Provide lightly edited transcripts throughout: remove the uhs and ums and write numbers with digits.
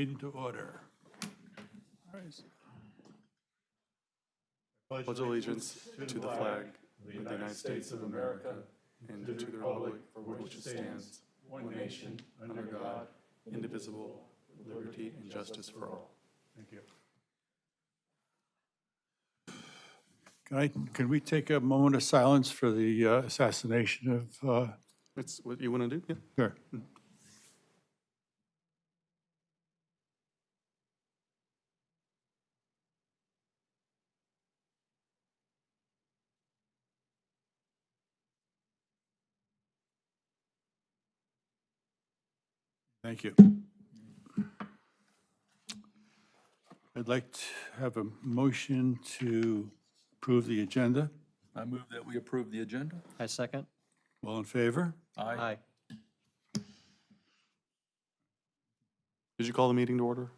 meeting to order. All right. Pledge allegiance to the flag of the United States of America and to the republic for which it stands, one nation, under God, indivisible, with liberty and justice for all. Thank you. Can we take a moment of silence for the assassination of, That's what you want to do? Yeah. sure. Thank you. I'd like to have a motion to approve the agenda. I move that we approve the agenda. I second. All in favor? Aye. Did you call the meeting to order?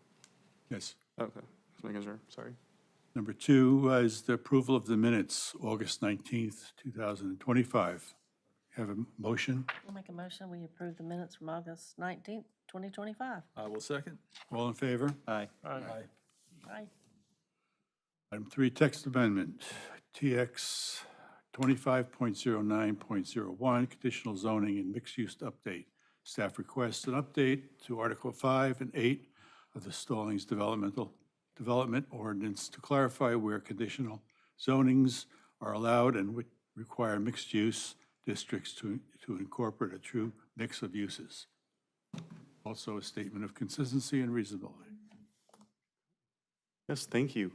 Yes. Okay, just making sure, sorry. Number two is the approval of the minutes, August 19th, 2025. Have a motion? I'll make a motion, we approve the minutes from August 19th, 2025. I will second. All in favor? Aye. Aye. Aye. Item three, text amendment, TX 25.09.01, conditional zoning and mixed-use update. Staff requests an update to Article 5 and 8 of the Stallings Development Ordinance to clarify where conditional zonings are allowed and would require mixed-use districts to incorporate a true mix of uses. Also, a statement of consistency and reasonability. Yes, thank you.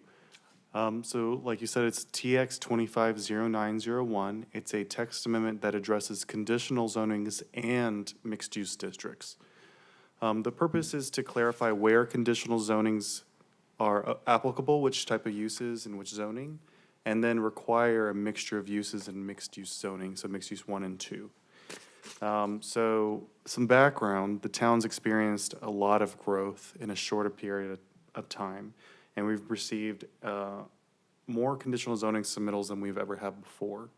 So like you said, it's TX 250901. It's a text amendment that addresses conditional zonings and mixed-use districts. The purpose is to clarify where conditional zonings are applicable, which type of uses and which zoning, and then require a mixture of uses in mixed-use zoning, so mixed-use 1 and 2. So some background, the town's experienced a lot of growth in a shorter period of time, and we've received more conditional zoning submittals than we've ever had before.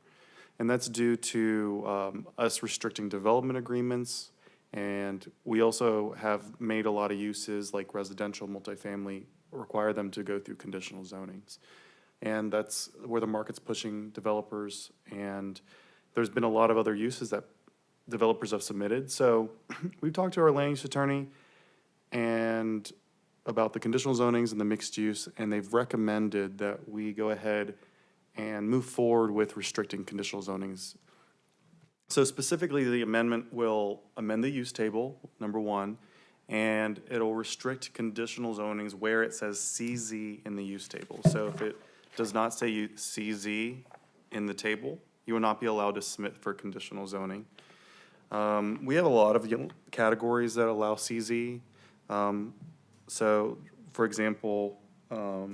And that's due to us restricting development agreements, and we also have made a lot of uses like residential, multifamily, require them to go through conditional zonings. And that's where the market's pushing developers, and there's been a lot of other uses that developers have submitted. So we've talked to our land use attorney and about the conditional zonings and the mixed use, and they've recommended that we go ahead and move forward with restricting conditional zonings. So specifically, the amendment will amend the use table, number one, and it'll restrict conditional zonings where it says CZ in the use table. So if it does not say CZ in the table, you will not be allowed to submit for conditional zoning. We have a lot of categories that allow CZ. So, for example, a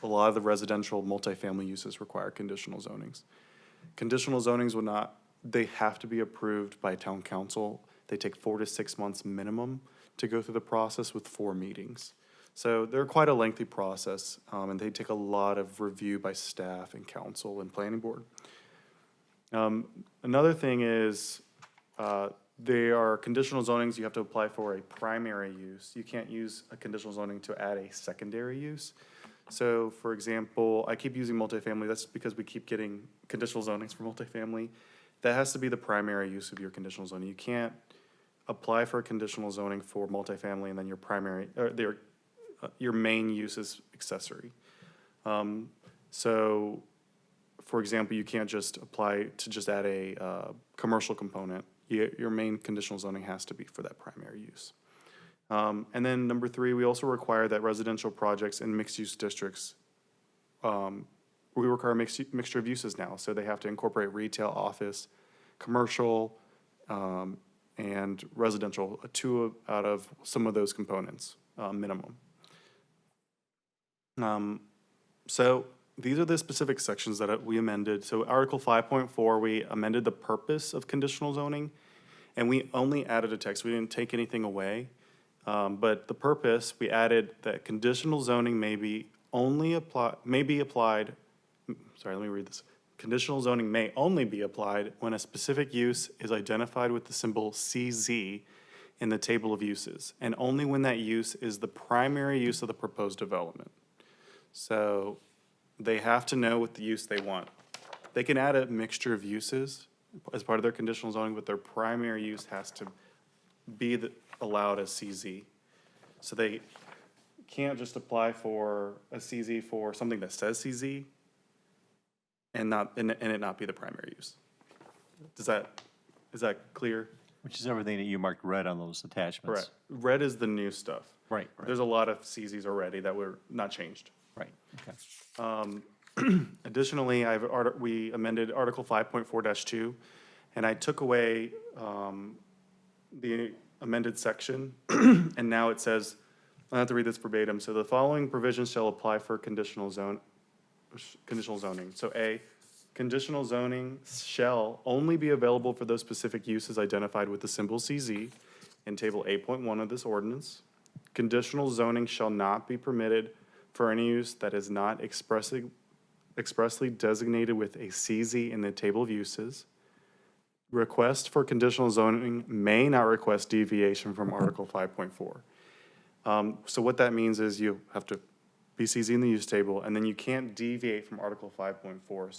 lot of the residential multifamily uses require conditional zonings. Conditional zonings will not, they have to be approved by town council. They take 4 to 6 months minimum to go through the process with 4 meetings. So they're quite a lengthy process, and they take a lot of review by staff and council and planning board. Another thing is, they are conditional zonings, you have to apply for a primary use. You can't use a conditional zoning to add a secondary use. So, for example, I keep using multifamily, that's because we keep getting conditional zonings for multifamily. That has to be the primary use of your conditional zoning. You can't apply for a conditional zoning for multifamily and then your primary, or your main use is accessory. So, for example, you can't just apply to just add a commercial component. Your main conditional zoning has to be for that primary use. And then number 3, we also require that residential projects in mixed-use districts, we require a mixture of uses now. So they have to incorporate retail, office, commercial, and residential, 2 out of some of those components, minimum. So these are the specific sections that we amended. So Article 5.4, we amended the purpose of conditional zoning, and we only added a text. We didn't take anything away. But the purpose, we added that conditional zoning may be applied, sorry, let me read this. Conditional zoning may only be applied when a specific use is identified with the symbol CZ in the table of uses, and only when that use is the primary use of the proposed development. So they have to know what the use they want. They can add a mixture of uses as part of their conditional zoning, but their primary use has to be allowed as CZ. So they can't just apply for a CZ for something that says CZ and it not be the primary use. Is that clear? Which is everything that you marked red on those attachments. Correct. Red is the new stuff. Right, There's a lot of CZs already that were not changed. right, okay. Additionally, we amended Article 5.4-2, and I took away the amended section, and now it says, I have to read this verbatim, so the following provisions shall apply for conditional zoning. So A, conditional zoning shall only be available for those specific uses identified with the symbol CZ in Table 8.1 of this ordinance. Conditional zoning shall not be permitted for any use that is not expressly designated with a CZ in the table of uses. Request for conditional zoning may not request deviation from Article 5.4. So what that means is you have to be CZ in the use table, and then you can't deviate from Article 5.4.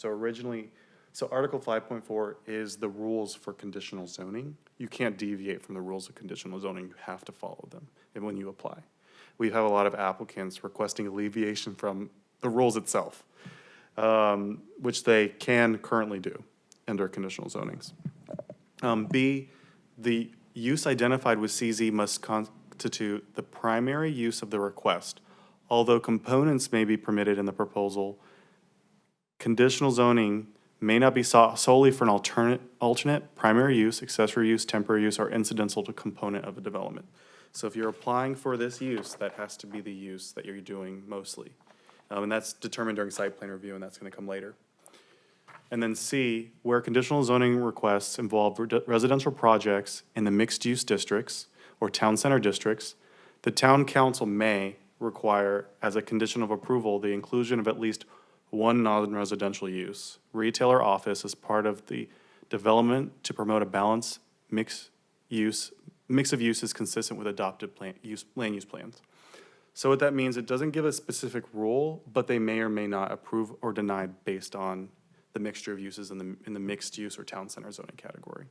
So Article 5.4 is the rules for conditional zoning. You can't deviate from the rules of conditional zoning. You have to follow them when you apply. We have a lot of applicants requesting alleviation from the rules itself, which they can currently do under conditional zonings. B, the use identified with CZ must constitute the primary use of the request. Although components may be permitted in the proposal, conditional zoning may not be sought solely for an alternate primary use, accessory use, temporary use, or incidental to component of a development. So if you're applying for this use, that has to be the use that you're doing mostly. And that's determined during site plan review, and that's gonna come later. And then C, where conditional zoning requests involve residential projects in the mixed-use districts or town center districts, the town council may require, as a condition of approval, the inclusion of at least one non-residential use, retail or office, as part of the development to promote a balanced mix of uses consistent with adopted land use plans. So what that means, it doesn't give a specific rule, but they may or may not approve or deny based on the mixture of uses in the mixed use or town center zoning category.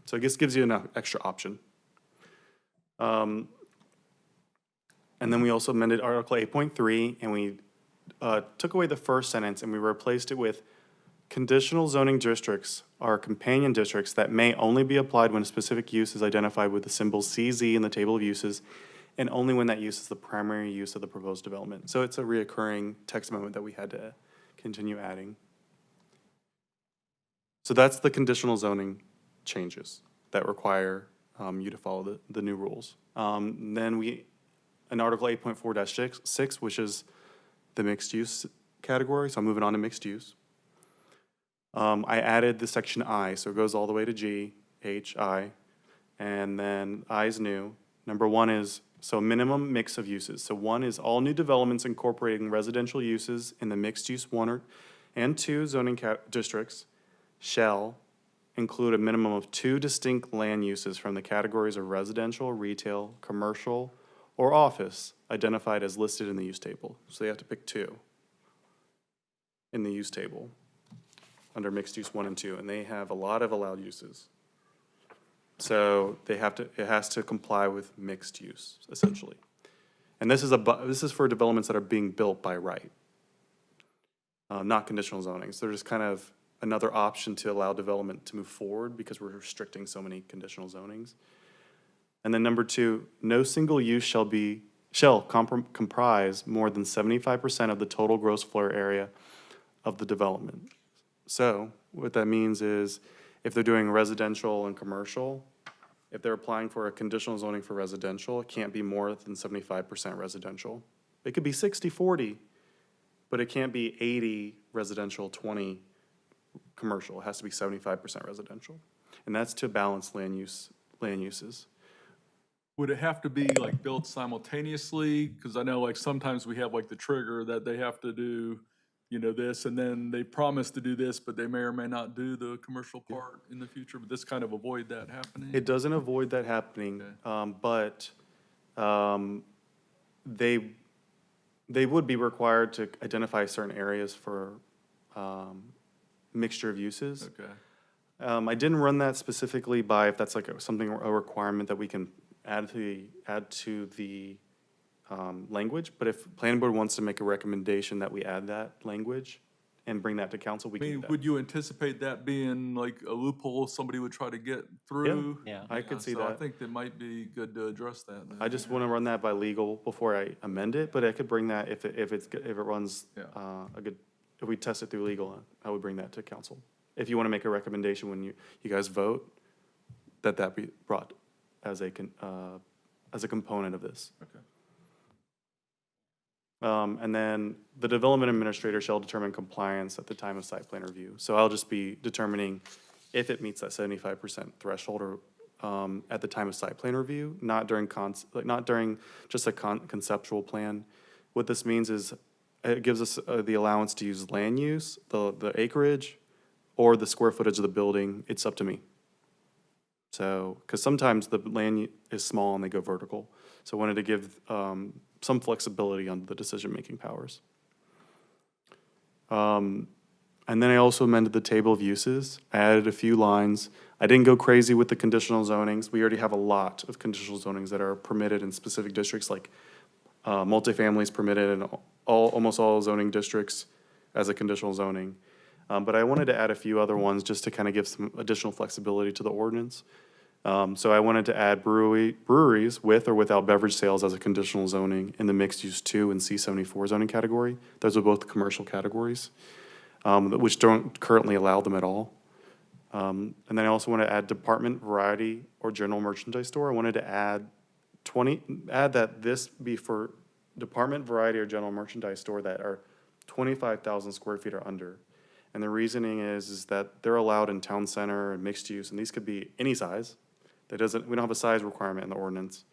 So I guess gives you an extra option. And then we also amended Article 8.3, and we took away the first sentence, and we replaced it with conditional zoning districts are companion districts that may only be applied when a specific use is identified with the symbol CZ in the table of uses, and only when that use is the primary use of the proposed development. So it's a reoccurring text amendment that we had to continue adding. So that's the conditional zoning changes that require you to follow the new rules. Then in Article 8.4-6, which is the mixed use category, so I'm moving on to mixed use. I added the section I, so it goes all the way to G, H, I, and then I is new. Number one is, so minimum mix of uses. So one is all new developments incorporating residential uses in the mixed use 1 and 2 zoning districts shall include a minimum of 2 distinct land uses from the categories of residential, retail, commercial, or office identified as listed in the use table. So they have to pick 2 in the use table under mixed use 1 and 2, and they have a lot of allowed uses. So it has to comply with mixed use, essentially. And this is for developments that are being built by right, not conditional zoning. So they're just kind of another option to allow development to move forward because we're restricting so many conditional zonings. And then number 2, no single use shall comprise more than 75% of the total gross floor area of the development. So what that means is if they're doing residential and commercial, if they're applying for a conditional zoning for residential, it can't be more than 75% residential. It could be 60-40, but it can't be 80 residential, 20 commercial. It has to be 75% residential. And that's to balance land uses. Would it have to be like built simultaneously? Because I know like sometimes we have like the trigger that they have to do, you know, this, and then they promise to do this, but they may or may not do the commercial part in the future, but this kind of avoid that happening? It doesn't avoid that happening, but they would be required to identify certain areas for mixture of uses. Okay, I didn't run that specifically by if that's like a requirement that we can add to the language, but if planning board wants to make a recommendation that we add that language and bring that to council, we I can do mean, that. would you anticipate that being like a loophole somebody would try to get through? Yeah. I could see So I that. think that might be good to address that then. I just want to run that by legal before I amend it, but I could bring that if it runs Yeah. if we test it through legal, I would bring that to council. If you want to make a recommendation when you guys vote, that be brought as a component of this. Okay. And then the development administrator shall determine compliance at the time of site plan review. So I'll just be determining if it meets that 75% threshold or at the time of site plan review, not during not during just a conceptual plan. What this means is it gives us the allowance to use land use, the acreage, or the square footage of the building. It's up to me. So, because sometimes the land is small and they go vertical. So I wanted to give some flexibility on the decision-making powers. And then I also amended the table of uses. I added a few lines. I didn't go crazy with the conditional zonings. We already have a lot of conditional zonings that are permitted in specific districts, like multifamily is permitted in almost all zoning districts as a conditional zoning. But I wanted to add a few other ones just to kind of give some additional flexibility to the ordinance. So I wanted to add breweries with or without beverage sales as a conditional zoning in the mixed use 2 and C74 zoning category. Those are both commercial categories, which don't currently allow them at all. And then I also want to add department, variety, or general merchandise store. I wanted to add that this be for department, variety, or general merchandise store that are 25,000 square feet or under. And the reasoning is that they're allowed in town center and mixed use, and these could be any size. We don't have a size requirement in the ordinance.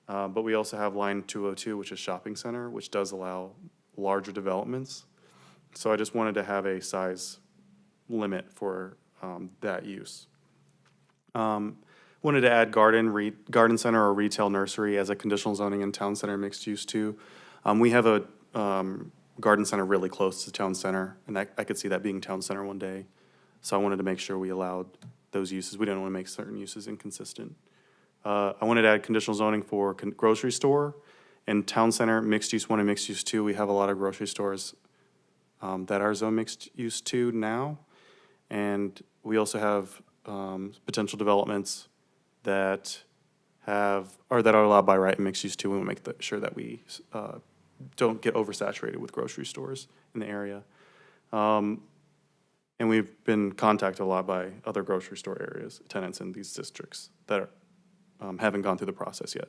But we also have line 202, which is shopping center, which does allow larger developments. So I just wanted to have a size limit for that use. Wanted to add garden center or retail nursery as a conditional zoning in town center mixed use too. We have a garden center really close to town center, and I could see that being town center one day. So I wanted to make sure we allowed those uses. We didn't want to make certain uses inconsistent. I wanted to add conditional zoning for grocery store and town center mixed use 1 and mixed use 2. We have a lot of grocery stores that are zone mixed use 2 now. And we also have potential developments that are allowed by right in mixed use 2. We want to make sure that we don't get oversaturated with grocery stores in the area. And we've been contacted a lot by other grocery store areas, tenants in these districts that haven't gone through the process yet.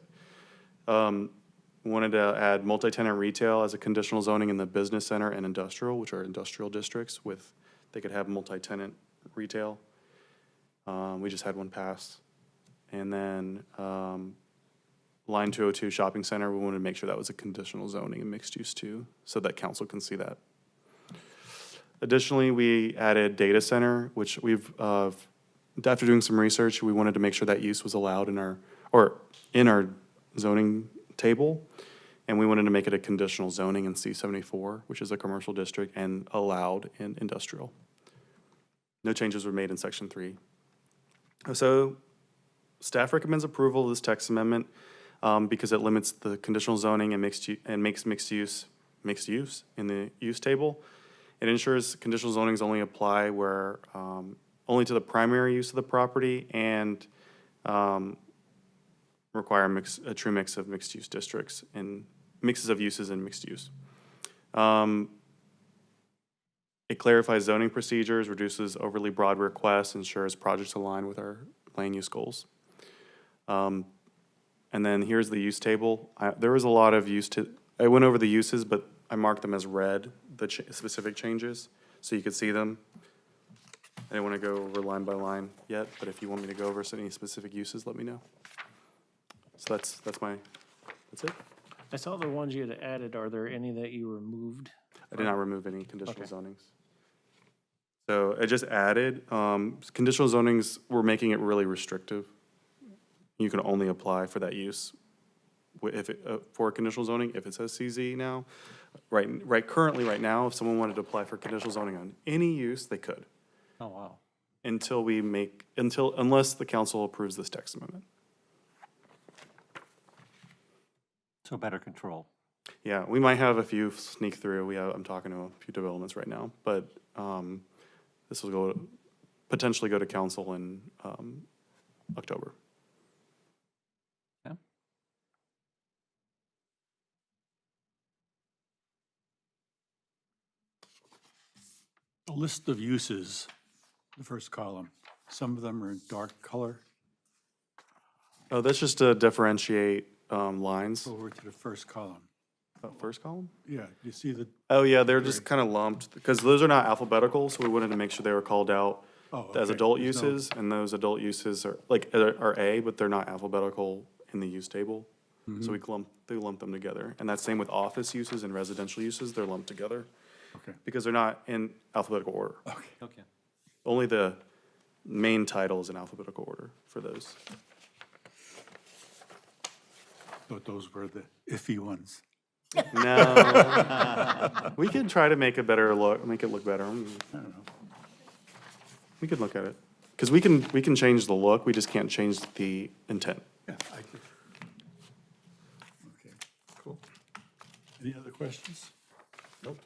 Wanted to add multi-tenant retail as a conditional zoning in the business center and industrial, which are industrial districts they could have multi-tenant retail. We just had one pass. And then line 202 shopping center, we wanted to make sure that was a conditional zoning and mixed use too, so that council can see that. Additionally, we added data center, which we've, after doing some research, we wanted to make sure that use was allowed in our zoning table. And we wanted to make it a conditional zoning in C74, which is a commercial district, and allowed in industrial. No changes were made in section 3. So staff recommends approval of this text amendment because it limits the conditional zoning and makes mixed use in the use table. It ensures conditional zonings only apply where only to the primary use of the property and require a true mix of mixed use districts and mixes of uses and mixed use. It clarifies zoning procedures, reduces overly broad requests, ensures projects align with our land use goals. And then here's the use table. There was a lot of I went over the uses, but I marked them as red, the specific changes, so you could see them. I didn't want to go over line by line yet, but if you want me to go over any specific uses, let me know. So that's it. I saw the ones you had added. Are there any that you removed? I did not remove any conditional zonings. So I just added, conditional zonings, we're making it really restrictive. You can only apply for that use if it, for conditional zoning, if it says CZ now. Currently, right now, if someone wanted to apply for conditional zoning on any use, they could, Oh, wow. unless the council approves this text amendment. So better control. Yeah, we might have a few sneak through. I'm talking to a few developments right now, but, this will potentially go to council in, October. Yeah. A list of uses, the first column. Some of them are in dark color. Oh, that's just to differentiate, lines. Over to the first column. First column? Yeah, you see the, Oh, yeah, they're just kind of lumped, because those are not alphabetical, so we wanted to make sure they were called out oh, as okay. adult There's no- uses, and those adult uses are A, but they're not alphabetical in the use table. So we lump them together. And that's same with office uses and residential uses, they're lumped together, Okay, because they're not in alphabetical order. Okay. Only the main title is in alphabetical order for those. but those were the iffy ones. No. We could try to make it look better. I don't know. We could look at it. Because we can change the look, we just can't change the intent. Yeah, I could. Okay, cool. Any other questions? Nope.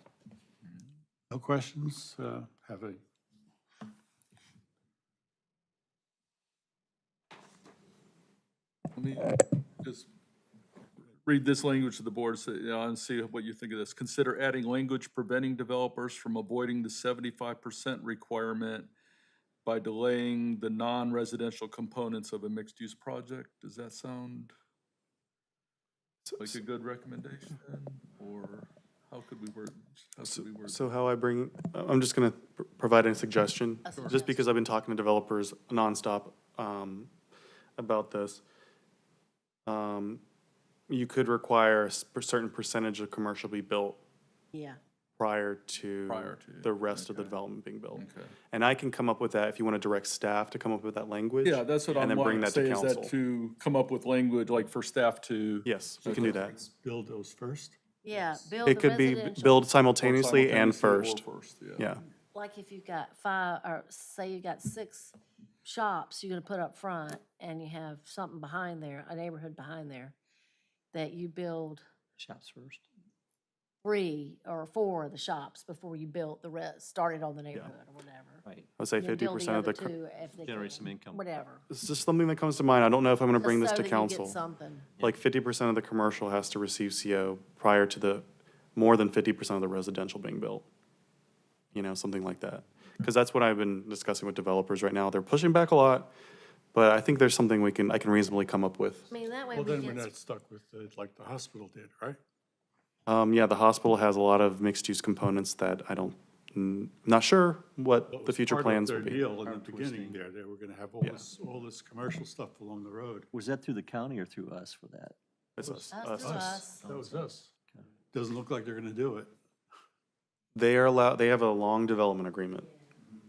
No questions? Have a, Let me just read this language to the board, so, and see what you think of this. Consider adding language preventing developers from avoiding the 75% requirement by delaying the non-residential components of a mixed-use project. Does that sound like a good recommendation? Or how could we word this? So I'm just gonna provide a suggestion, just because I've been talking to developers nonstop, about this. You could require a certain percentage of commercial be built Yeah, prior to Prior to, the rest of the okay. development being built. Okay. And I can come up with that if you want to direct staff to come up with that language. Yeah, that's what I'm And then bring wanting to that say, to is that council. to come up with language, like for staff to. Yes, we can do that. build those first? yeah, build It the could be residential. built simultaneously and Simultaneously or first. yeah. Yeah, Like if you've got five, or say you got 6 shops you're gonna put up front, and you have something behind there, a neighborhood behind there, that you build Shops first. 3 or 4 of the shops before you built the rest, started on the neighborhood or whatever. Right. I'd say And then build 50% of the, other 2 if they Generate some can, income. whatever. it's just something that comes to mind. I don't know if I'm gonna bring this Just to so that you get council. something. Like 50% of the commercial has to receive CO prior to the, more than 50% of the residential being built. You know, something like that. Because that's what I've been discussing with developers right now. They're pushing back a lot, but I think there's something I can reasonably come up with. I mean, that way Well, we then we're get, not stuck with, like the hospital did, right? Yeah, the hospital has a lot of mixed-use components that not sure what What the was future part of plans their will be. deal in the Arm beginning twisting. there, they were gonna have Yeah. all this commercial stuff along the road. Was that through the county or through us for that? It's us. That's through us. That was us. Doesn't look like they're gonna do it. They have a long development agreement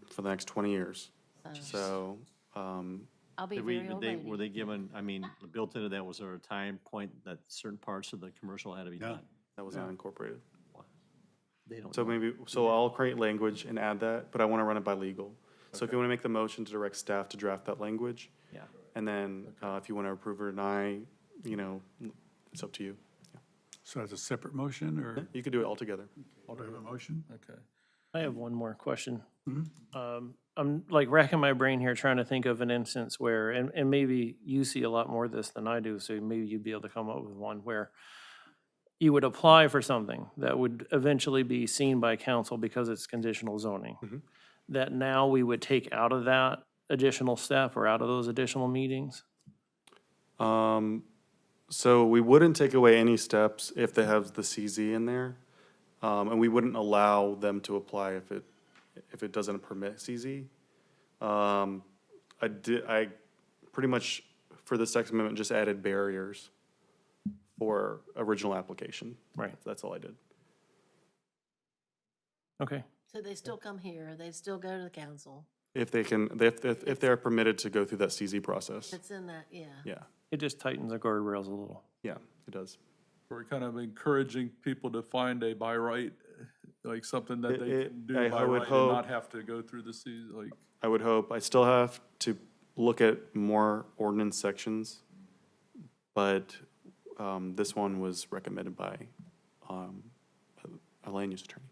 for the next 20 years. So, So, I'll be Did we, very old were lady. they given, I mean, built into that, was there a time point that certain parts of the commercial had to be No. done? that was not incorporated. They don't So know. so I'll create language and add that, but I want to run it by legal. So if you want to make the motion to direct staff to draft that language, Yeah. and then if you want to approve or deny, it's up to you. So that's a separate motion, or You could do it all together. do I have a motion? Okay. I have one more question. Mm-hmm. I'm like racking my brain here trying to think of an instance where, and maybe you see a lot more of this than I do, so maybe you'd be able to come up with one where you would apply for something that would eventually be seen by council because it's conditional zoning. That now we would take out of that additional step or out of those additional meetings? So we wouldn't take away any steps if they have the CZ in there. And we wouldn't allow them to apply if it doesn't permit CZ. I pretty much, for this text amendment, just added barriers for original application. Right. That's all I did. Okay, So they still come here, they still go to the council. If they can, if they're permitted to go through that CZ process. It's in that, yeah. Yeah, it just tightens the guardrails a little. yeah, it does. We're kind of encouraging people to find a by right, like something that they can do I by would right and not hope- have to go through the season, like, I would hope. I still have to look at more ordinance sections, but this one was recommended by a land use attorney.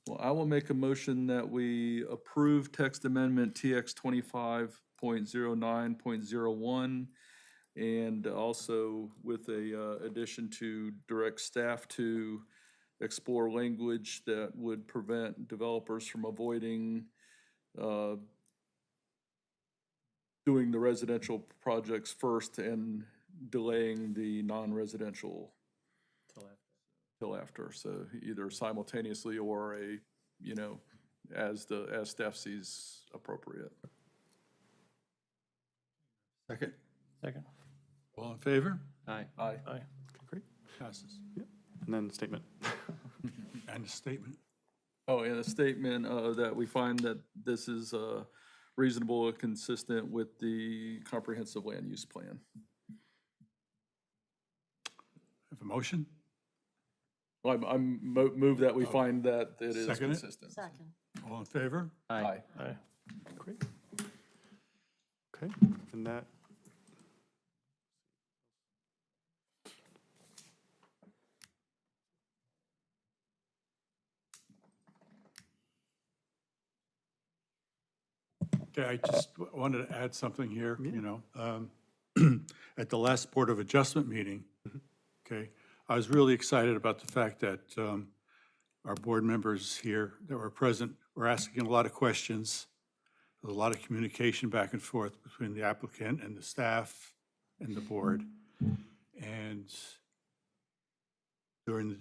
well, I will make a motion that we approve text amendment TX 25.09.01, and also with a addition to direct staff to explore language that would prevent developers from avoiding doing the residential projects first and delaying the non-residential till after. So either simultaneously or as staff sees appropriate. Second, Second. all in favor? Aye. Aye. Aye. Great. Passes. And then statement. And a statement. Oh, and a statement that we find that this is reasonable and consistent with the comprehensive land use plan. Have a motion? Move that we find that it is Second it? consistent. Second. All in favor? Aye. Aye. Great. Okay, and that. Okay, I just wanted to add something here, Yeah. At the last Board of Adjustment meeting, okay, I was really excited about the fact that our board members here that were present were asking a lot of questions. There was a lot of communication back and forth between the applicant and the staff and the board. And during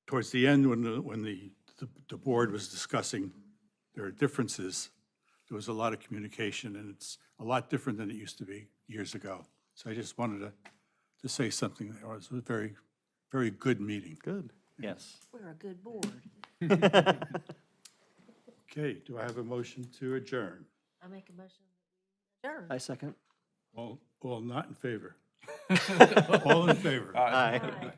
towards the end, when the board was discussing their differences, there was a lot of communication, and it's a lot different than it used to be years ago. So I just wanted to say something. It was a very, very good meeting. Good. Yes. We're a good board. Okay, do I have a motion to adjourn? I make a motion. Sure. I second. All not in favor? All in favor? Aye. Aye.